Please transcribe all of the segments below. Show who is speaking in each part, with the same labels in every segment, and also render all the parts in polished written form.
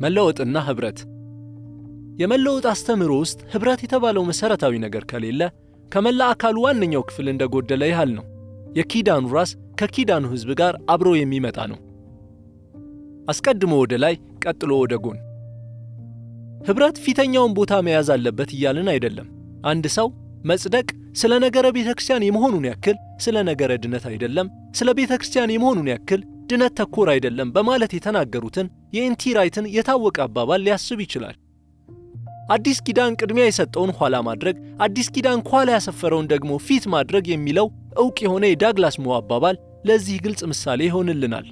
Speaker 1: መለወጥና ኅብረት። የመለወጥ አስተምህሮ ውስጥ ኅብረት የተባለው መሠረታዊ ነገር ከሌለ ከመላ አካሉ ዋነኛው ክፍል እንደጎደለ ያህል ነው። የኪዳኑ ራስ ከኪዳኑ ሕዝብ ጋር አብሮ የሚመጣ ነው። አስቀድሞ ወደ ላይ፣ ቀጥሎ ወደ ጎን። ኅብረት ፊተኛውን ቦታ መያዝ አለበት እያልን አይደለም። አንድ ሰው መጽደቅ ስለ ነገረ ቤተ ክርስቲያን የመሆኑን ያክል ስለ ነገረ ድነት አይደለም፣ ስለ ቤተ ክርስቲያን የመሆኑን ያክል ድነት ተኮር አይደለም በማለት የተናገሩትን የኤንቲ ራይትን የታወቀ አባባል ሊያስብ ይችላል። አዲስ ኪዳን ቅድሚያ የሰጠውን ኋላ ማድረግ፣ አዲስ ኪዳን ኋላ ያሰፈረውን ደግሞ ፊት ማድረግ የሚለው ዕውቅ የሆነ የዳግላስ ሞ አባባል ለዚህ ግልጽ ምሳሌ ይሆንልናል።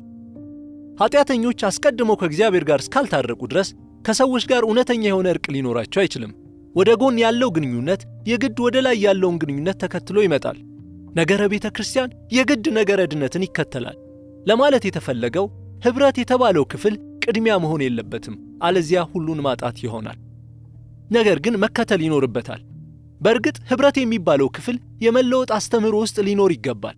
Speaker 1: ኃጢአተኞች አስቀድመው ከእግዚአብሔር ጋር እስካልታረቁ ድረስ ከሰዎች ጋር እውነተኛ የሆነ ዕርቅ ሊኖራቸው አይችልም። ወደ ጎን ያለው ግንኙነት የግድ ወደ ላይ ያለውን ግንኙነት ተከትሎ ይመጣል። ነገረ ቤተ ክርስቲያን የግድ ነገረ ድነትን ይከተላል ለማለት የተፈለገው ኅብረት የተባለው ክፍል ቅድሚያ መሆን የለበትም፣ አለዚያ ሁሉን ማጣት ይሆናል። ነገር ግን መከተል ይኖርበታል። በእርግጥ ኅብረት የሚባለው ክፍል የመለወጥ አስተምህሮ ውስጥ ሊኖር ይገባል።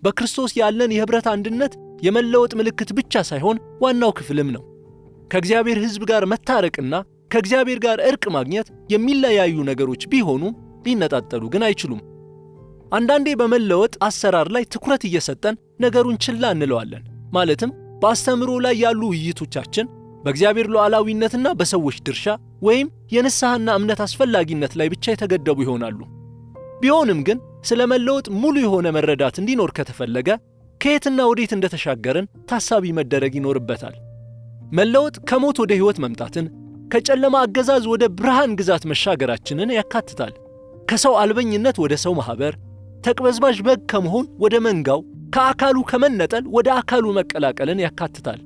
Speaker 1: በክርስቶስ ያለን የኅብረት አንድነት የመለወጥ ምልክት ብቻ ሳይሆን ዋናው ክፍልም ነው። ከእግዚአብሔር ሕዝብ ጋር መታረቅና ከእግዚአብሔር ጋር ዕርቅ ማግኘት የሚለያዩ ነገሮች ቢሆኑ ሊነጣጠሉ ግን አይችሉም። አንዳንዴ በመለወጥ አሰራር ላይ ትኩረት እየሰጠን ነገሩን ችላ እንለዋለን። ማለትም በአስተምህሮ ላይ ያሉ ውይይቶቻችን በእግዚአብሔር ሉዓላዊነትና በሰዎች ድርሻ ወይም የንስሐና እምነት አስፈላጊነት ላይ ብቻ የተገደቡ ይሆናሉ። ቢሆንም ግን ስለ መለወጥ ሙሉ የሆነ መረዳት እንዲኖር ከተፈለገ ከየትና ወዴት እንደተሻገርን ታሳቢ መደረግ ይኖርበታል። መለወጥ ከሞት ወደ ሕይወት መምጣትን፣ ከጨለማ አገዛዝ ወደ ብርሃን ግዛት መሻገራችንን ያካትታል። ከሰው አልበኝነት ወደ ሰው ማኅበር፣ ተቅበዝባዥ በግ ከመሆን ወደ መንጋው፣ ከአካሉ ከመነጠል ወደ አካሉ መቀላቀልን ያካትታል።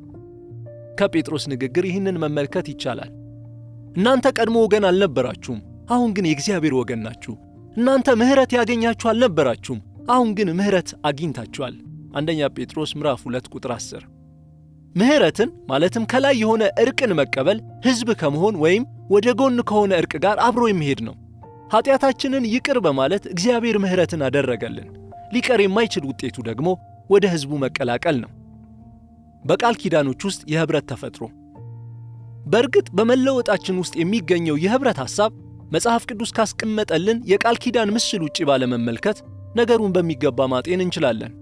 Speaker 1: ከጴጥሮስ ንግግር ይህንን መመልከት ይቻላል። እናንተ ቀድሞ ወገን አልነበራችሁም፣ አሁን ግን የእግዚአብሔር ወገን ናችሁ። እናንተ ምሕረት ያገኛችሁ አልነበራችሁም፣ አሁን ግን ምሕረት አግኝታችኋል። አንደኛ ጴጥሮስ ምዕራፍ 2 ቁጥር 10። ምሕረትን ማለትም ከላይ የሆነ ዕርቅን መቀበል ሕዝብ ከመሆን ወይም ወደ ጎን ከሆነ ዕርቅ ጋር አብሮ የሚሄድ ነው። ኃጢአታችንን ይቅር በማለት እግዚአብሔር ምሕረትን አደረገልን። ሊቀር የማይችል ውጤቱ ደግሞ ወደ ሕዝቡ መቀላቀል ነው። በቃል ኪዳኖች ውስጥ የኅብረት ተፈጥሮ። በእርግጥ በመለወጣችን ውስጥ የሚገኘው የኅብረት ሐሳብ መጽሐፍ ቅዱስ ካስቀመጠልን የቃል ኪዳን ምስል ውጪ ባለመመልከት ነገሩን በሚገባ ማጤን እንችላለን።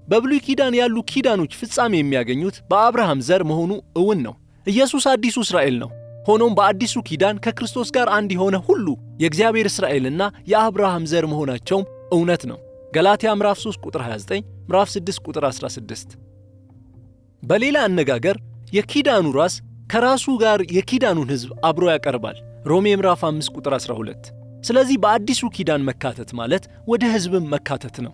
Speaker 1: በብሉይ ኪዳን ያሉ ኪዳኖች ፍጻሜ የሚያገኙት በአብርሃም ዘር መሆኑ እውን ነው። ኢየሱስ አዲሱ እስራኤል ነው። ሆኖም በአዲሱ ኪዳን ከክርስቶስ ጋር አንድ የሆነ ሁሉ የእግዚአብሔር እስራኤልና የአብርሃም ዘር መሆናቸውም እውነት ነው። ገላትያ ምዕራፍ 3 ቁጥር 29፣ ምዕራፍ 6 ቁጥር 16። በሌላ አነጋገር የኪዳኑ ራስ ከራሱ ጋር የኪዳኑን ሕዝብ አብሮ ያቀርባል። ሮሜ ምዕራፍ 5 ቁጥር 12። ስለዚህ በአዲሱ ኪዳን መካተት ማለት ወደ ሕዝብም መካተት ነው።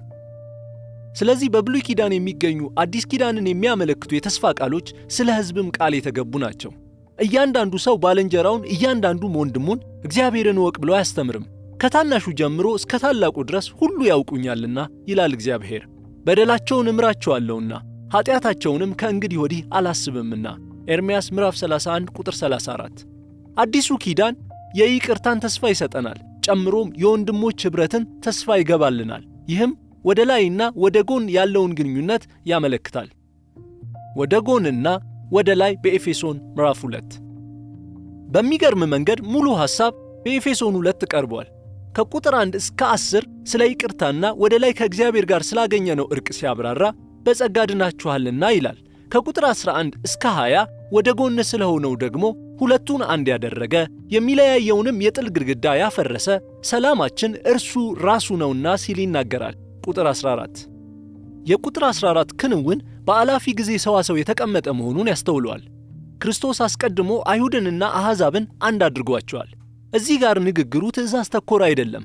Speaker 1: ስለዚህ በብሉይ ኪዳን የሚገኙ አዲስ ኪዳንን የሚያመለክቱ የተስፋ ቃሎች ስለ ሕዝብም ቃል የተገቡ ናቸው። እያንዳንዱ ሰው ባልንጀራውን፣ እያንዳንዱም ወንድሙን እግዚአብሔርን እወቅ ብሎ አያስተምርም። ከታናሹ ጀምሮ እስከ ታላቁ ድረስ ሁሉ ያውቁኛልና ይላል እግዚአብሔር። በደላቸውን እምራቸዋለሁና ኃጢአታቸውንም ከእንግዲህ ወዲህ አላስብምና ኤርምያስ ምዕራፍ 31 ቁጥር 34። አዲሱ ኪዳን የይቅርታን ተስፋ ይሰጠናል። ጨምሮም የወንድሞች ኅብረትን ተስፋ ይገባልናል። ይህም ወደ ላይና ወደ ጎን ያለውን ግንኙነት ያመለክታል። ወደ ጎንና ወደ ላይ በኤፌሶን ምዕራፍ 2። በሚገርም መንገድ ሙሉ ሐሳብ በኤፌሶን 2 ቀርቧል። ከቁጥር 1 እስከ 10 ስለ ይቅርታና ወደ ላይ ከእግዚአብሔር ጋር ስላገኘነው ዕርቅ ሲያብራራ በጸጋ ድናችኋልና ይላል። ከቁጥር 11 እስከ 20 ወደ ጎን ስለሆነው ደግሞ ሁለቱን አንድ ያደረገ የሚለያየውንም የጥል ግድግዳ ያፈረሰ ሰላማችን እርሱ ራሱ ነውና ሲል ይናገራል። ቁጥር 14። የቁጥር 14 ክንውን በአላፊ ጊዜ ሰዋሰው የተቀመጠ መሆኑን ያስተውለዋል። ክርስቶስ አስቀድሞ አይሁድንና አሕዛብን አንድ አድርጓቸዋል። እዚህ ጋር ንግግሩ ትእዛዝ ተኮር አይደለም።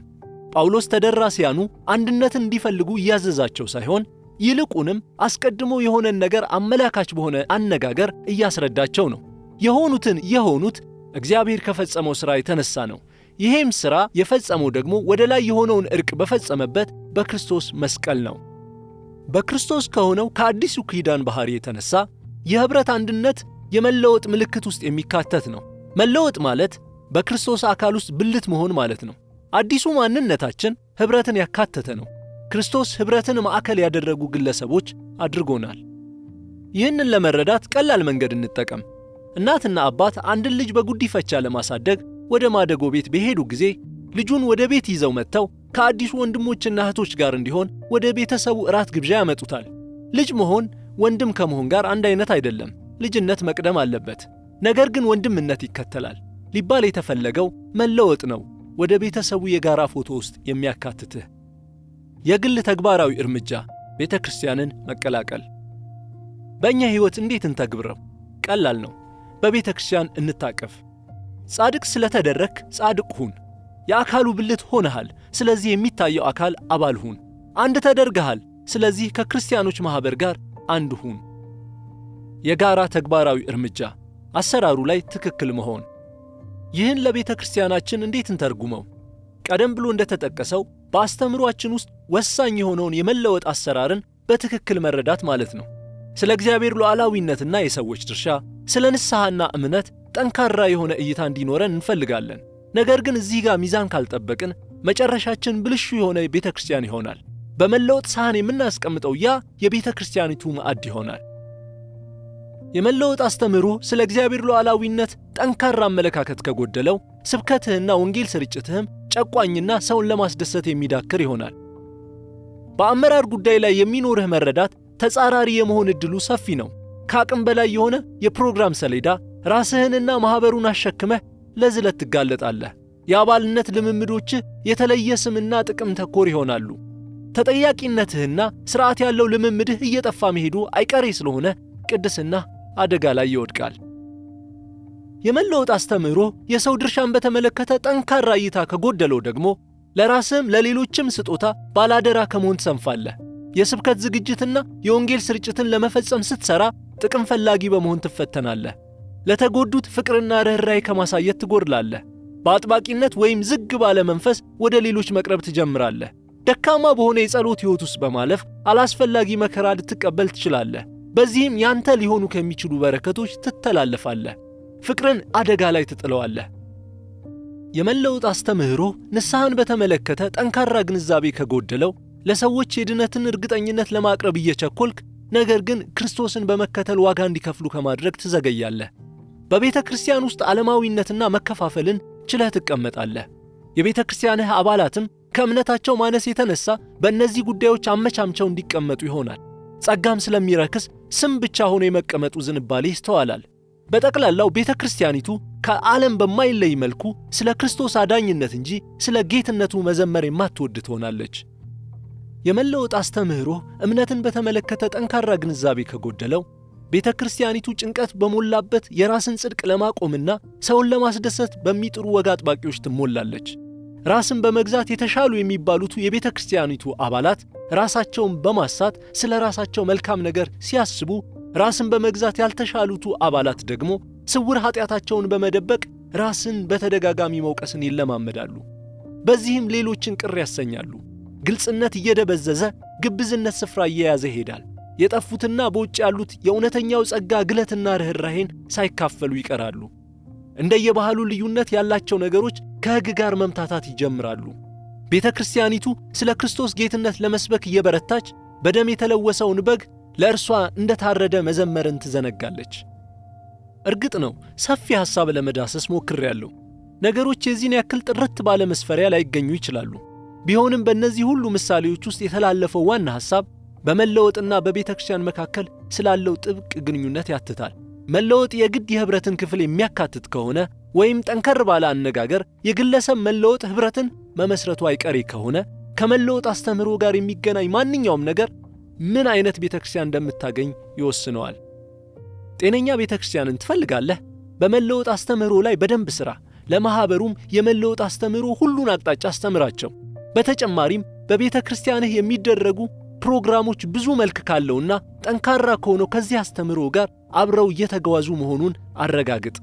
Speaker 1: ጳውሎስ ተደራሲያኑ አንድነትን እንዲፈልጉ እያዘዛቸው ሳይሆን ይልቁንም አስቀድሞ የሆነን ነገር አመላካች በሆነ አነጋገር እያስረዳቸው ነው። የሆኑትን የሆኑት እግዚአብሔር ከፈጸመው ሥራ የተነሳ ነው። ይሄም ሥራ የፈጸመው ደግሞ ወደ ላይ የሆነውን ዕርቅ በፈጸመበት በክርስቶስ መስቀል ነው። በክርስቶስ ከሆነው ከአዲሱ ኪዳን ባሕሪ የተነሳ የኅብረት አንድነት የመለወጥ ምልክት ውስጥ የሚካተት ነው። መለወጥ ማለት በክርስቶስ አካል ውስጥ ብልት መሆን ማለት ነው። አዲሱ ማንነታችን ኅብረትን ያካተተ ነው። ክርስቶስ ኅብረትን ማዕከል ያደረጉ ግለሰቦች አድርጎናል። ይህንን ለመረዳት ቀላል መንገድ እንጠቀም። እናትና አባት አንድን ልጅ በጉዲፈቻ ለማሳደግ ወደ ማደጎ ቤት በሄዱ ጊዜ ልጁን ወደ ቤት ይዘው መጥተው ከአዲሱ ወንድሞችና እህቶች ጋር እንዲሆን ወደ ቤተሰቡ እራት ግብዣ ያመጡታል። ልጅ መሆን ወንድም ከመሆን ጋር አንድ አይነት አይደለም። ልጅነት መቅደም አለበት። ነገር ግን ወንድምነት ይከተላል። ሊባል የተፈለገው መለወጥ ነው፣ ወደ ቤተሰቡ የጋራ ፎቶ ውስጥ የሚያካትትህ። የግል ተግባራዊ እርምጃ፣ ቤተ ክርስቲያንን መቀላቀል። በእኛ ሕይወት እንዴት እንተግብረው? ቀላል ነው። በቤተ ክርስቲያን እንታቀፍ። ጻድቅ ስለተደረክ ጻድቅ ሁን። የአካሉ ብልት ሆነሃል፣ ስለዚህ የሚታየው አካል አባል ሁን። አንድ ተደርገሃል፣ ስለዚህ ከክርስቲያኖች ማኅበር ጋር አንድ ሁን። የጋራ ተግባራዊ እርምጃ፣ አሰራሩ ላይ ትክክል መሆን። ይህን ለቤተ ክርስቲያናችን እንዴት እንተርጉመው? ቀደም ብሎ እንደተጠቀሰው በአስተምሯችን ውስጥ ወሳኝ የሆነውን የመለወጥ አሰራርን በትክክል መረዳት ማለት ነው። ስለ እግዚአብሔር ሉዓላዊነትና የሰዎች ድርሻ፣ ስለ ንስሐና እምነት ጠንካራ የሆነ እይታ እንዲኖረን እንፈልጋለን። ነገር ግን እዚህ ጋር ሚዛን ካልጠበቅን መጨረሻችን ብልሹ የሆነ ቤተ ክርስቲያን ይሆናል። በመለወጥ ሳህን የምናስቀምጠው ያ የቤተ ክርስቲያኒቱ ማዕድ ይሆናል። የመለወጥ አስተምህሮ ስለ እግዚአብሔር ሉዓላዊነት ጠንካራ አመለካከት ከጎደለው ስብከትህና ወንጌል ስርጭትህም ጨቋኝና ሰውን ለማስደሰት የሚዳክር ይሆናል። በአመራር ጉዳይ ላይ የሚኖርህ መረዳት ተጻራሪ የመሆን ዕድሉ ሰፊ ነው። ከአቅም በላይ የሆነ የፕሮግራም ሰሌዳ ራስህንና ማኅበሩን አሸክመህ ለዝለት ትጋለጣለህ። የአባልነት ልምምዶችህ የተለየ ስምና ጥቅም ተኮር ይሆናሉ። ተጠያቂነትህና ሥርዓት ያለው ልምምድህ እየጠፋ መሄዱ አይቀሬ ስለሆነ ቅድስና አደጋ ላይ ይወድቃል። የመለወጥ አስተምህሮ የሰው ድርሻን በተመለከተ ጠንካራ እይታ ከጎደለው ደግሞ ለራስህም ለሌሎችም ስጦታ ባላደራ ከመሆን ትሰንፋለህ። የስብከት ዝግጅትና የወንጌል ስርጭትን ለመፈጸም ስትሰራ ጥቅም ፈላጊ በመሆን ትፈተናለህ። ለተጎዱት ፍቅርና ርኅራኄ ከማሳየት ትጎድላለህ። በአጥባቂነት ወይም ዝግ ባለ መንፈስ ወደ ሌሎች መቅረብ ትጀምራለህ። ደካማ በሆነ የጸሎት ሕይወት ውስጥ በማለፍ አላስፈላጊ መከራ ልትቀበል ትችላለህ። በዚህም ያንተ ሊሆኑ ከሚችሉ በረከቶች ትተላለፋለህ። ፍቅርን አደጋ ላይ ትጥለዋለህ። የመለወጥ አስተምህሮ ንስሐን በተመለከተ ጠንካራ ግንዛቤ ከጎደለው ለሰዎች የድነትን እርግጠኝነት ለማቅረብ እየቸኮልክ ነገር ግን ክርስቶስን በመከተል ዋጋ እንዲከፍሉ ከማድረግ ትዘገያለህ። በቤተ ክርስቲያን ውስጥ ዓለማዊነትና መከፋፈልን ችለህ ትቀመጣለህ። የቤተ ክርስቲያንህ አባላትም ከእምነታቸው ማነስ የተነሳ በእነዚህ ጉዳዮች አመቻምቸው እንዲቀመጡ ይሆናል። ጸጋም ስለሚረክስ ስም ብቻ ሆኖ የመቀመጡ ዝንባሌ ይስተዋላል። በጠቅላላው ቤተ ክርስቲያኒቱ ከዓለም በማይለይ መልኩ ስለ ክርስቶስ አዳኝነት እንጂ ስለ ጌትነቱ መዘመር የማትወድ ትሆናለች። የመለወጥ አስተምህሮ እምነትን በተመለከተ ጠንካራ ግንዛቤ ከጎደለው ቤተ ክርስቲያኒቱ ጭንቀት በሞላበት የራስን ጽድቅ ለማቆምና ሰውን ለማስደሰት በሚጥሩ ወግ አጥባቂዎች ትሞላለች። ራስን በመግዛት የተሻሉ የሚባሉት የቤተ ክርስቲያኒቱ አባላት ራሳቸውን በማሳት ስለ ራሳቸው መልካም ነገር ሲያስቡ፣ ራስን በመግዛት ያልተሻሉቱ አባላት ደግሞ ስውር ኃጢአታቸውን በመደበቅ ራስን በተደጋጋሚ መውቀስን ይለማመዳሉ። በዚህም ሌሎችን ቅር ያሰኛሉ። ግልጽነት እየደበዘዘ ግብዝነት ስፍራ እየያዘ ይሄዳል። የጠፉትና በውጭ ያሉት የእውነተኛው ጸጋ ግለትና ርኅራኄን ሳይካፈሉ ይቀራሉ። እንደየባህሉ ልዩነት ያላቸው ነገሮች ከሕግ ጋር መምታታት ይጀምራሉ። ቤተ ክርስቲያኒቱ ስለ ክርስቶስ ጌትነት ለመስበክ እየበረታች በደም የተለወሰውን በግ ለእርሷ እንደታረደ መዘመርን ትዘነጋለች። እርግጥ ነው ሰፊ ሐሳብ ለመዳሰስ ሞክሬያለሁ። ነገሮች የዚህን ያክል ጥርት ባለ መስፈሪያ ላይገኙ ይችላሉ። ቢሆንም በእነዚህ ሁሉ ምሳሌዎች ውስጥ የተላለፈው ዋና ሐሳብ በመለወጥና በቤተ ክርስቲያን መካከል ስላለው ጥብቅ ግንኙነት ያትታል። መለወጥ የግድ የኅብረትን ክፍል የሚያካትት ከሆነ ወይም ጠንከር ባለ አነጋገር የግለሰብ መለወጥ ኅብረትን መመስረቱ አይቀሬ ከሆነ ከመለወጥ አስተምህሮ ጋር የሚገናኝ ማንኛውም ነገር ምን አይነት ቤተ ክርስቲያን እንደምታገኝ ይወስነዋል። ጤነኛ ቤተ ክርስቲያንን ትፈልጋለህ? በመለወጥ አስተምህሮ ላይ በደንብ ሥራ። ለማኅበሩም የመለወጥ አስተምህሮ ሁሉን አቅጣጫ አስተምራቸው። በተጨማሪም በቤተ ክርስቲያንህ የሚደረጉ ፕሮግራሞች ብዙ መልክ ካለውና ጠንካራ ከሆነው ከዚህ አስተምህሮ ጋር አብረው እየተጓዙ መሆኑን አረጋግጥ።